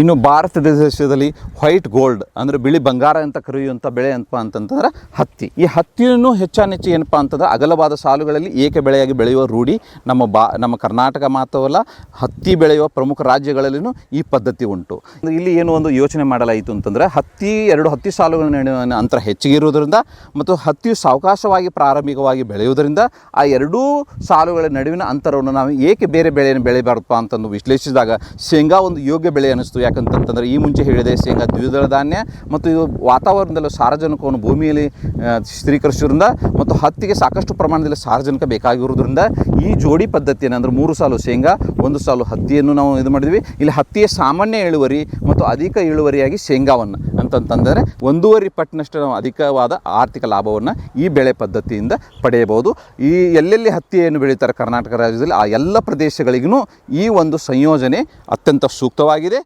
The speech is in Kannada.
ಇನ್ನು ಭಾರತ ದೇಶದಲ್ಲಿ ವೈಟ್ ಗೋಲ್ಡ್ ಅಂದರೆ ಬಿಳಿ ಬಂಗಾರ ಅಂತ ಕರೆಯುವಂಥ ಬೆಳೆ ಏನಪ್ಪ ಅಂತಂತಂದ್ರೆ ಹತ್ತಿ. ಈ ಹತ್ತಿಯನ್ನು ಹೆಚ್ಚಾನೆಚ್ಚು ಏನಪ್ಪ ಅಂತಂದ್ರೆ ಅಗಲವಾದ ಸಾಲುಗಳಲ್ಲಿ ಏಕ ಬೆಳೆಯಾಗಿ ಬೆಳೆಯುವ ರೂಢಿ ನಮ್ಮ ಕರ್ನಾಟಕ ಮಾತ್ರವಲ್ಲ, ಹತ್ತಿ ಬೆಳೆಯುವ ಪ್ರಮುಖ ರಾಜ್ಯಗಳಲ್ಲಿಯೂ ಈ ಪದ್ಧತಿ ಉಂಟು. ಇಲ್ಲಿ ಏನು ಒಂದು ಯೋಚನೆ ಮಾಡಲಾಯಿತು ಅಂತಂದರೆ ಎರಡು ಹತ್ತಿ ಸಾಲುಗಳ ನಡುವಿನ ಅಂತರ ಹೆಚ್ಚಿಗೆ ಇರುವುದರಿಂದ ಮತ್ತು ಹತ್ತಿಯು ಸಾವಕಾಶವಾಗಿ ಪ್ರಾರಂಭಿಕವಾಗಿ ಬೆಳೆಯುವುದರಿಂದ ಆ ಎರಡೂ ಸಾಲುಗಳ ನಡುವಿನ ಅಂತರವನ್ನು ನಾವು ಏಕೆ ಬೇರೆ ಬೆಳೆಯನ್ನು ಬೆಳೆಯಬಾರದಪ್ಪ ಅಂತಂದು ವಿಶ್ಲೇಷಿಸಿದಾಗ ಶೇಂಗಾ ಒಂದು ಯೋಗ್ಯ ಬೆಳೆ ಅನ್ನಿಸ್ತು. ಯಾಕಂತಂತಂದರೆ ಈ ಮುಂಚೆ ಹೇಳಿದೆ, ಶೇಂಗಾ ದ್ವಿದಳ ಧಾನ್ಯ ಮತ್ತು ಇದು ವಾತಾವರಣದಲ್ಲಿ ಸಾರಜನಕವನ್ನು ಭೂಮಿಯಲ್ಲಿ ಸ್ಥಿರೀಕರಿಸೋದ್ರಿಂದ ಮತ್ತು ಹತ್ತಿಗೆ ಸಾಕಷ್ಟು ಪ್ರಮಾಣದಲ್ಲಿ ಸಾರಜನಕ ಬೇಕಾಗಿರೋದ್ರಿಂದ ಈ ಜೋಡಿ ಪದ್ಧತಿ ಏನಂದ್ರೆ 3 ಸಾಲು ಶೇಂಗಾ 1 ಸಾಲು ಹತ್ತಿಯನ್ನು ನಾವು ಇದು ಮಾಡಿದ್ವಿ. ಇಲ್ಲಿ ಹತ್ತಿಯ ಸಾಮಾನ್ಯ ಇಳುವರಿ ಮತ್ತು ಅಧಿಕ ಇಳುವರಿಯಾಗಿ ಶೇಂಗಾವನ್ನು ಅಂತಂತಂದರೆ 1.5 ಪಟ್ಟಿನಷ್ಟು ನಾವು ಅಧಿಕವಾದ ಆರ್ಥಿಕ ಲಾಭವನ್ನು ಈ ಬೆಳೆ ಪದ್ಧತಿಯಿಂದ ಪಡೆಯಬಹುದು. ಈ ಎಲ್ಲೆಲ್ಲಿ ಹತ್ತಿಯನ್ನು ಬೆಳೀತಾರೆ ಕರ್ನಾಟಕ ರಾಜ್ಯದಲ್ಲಿ ಆ ಎಲ್ಲ ಪ್ರದೇಶಗಳಿಗೂ ಈ ಒಂದು ಸಂಯೋಜನೆ ಅತ್ಯಂತ ಸೂಕ್ತವಾಗಿದೆ.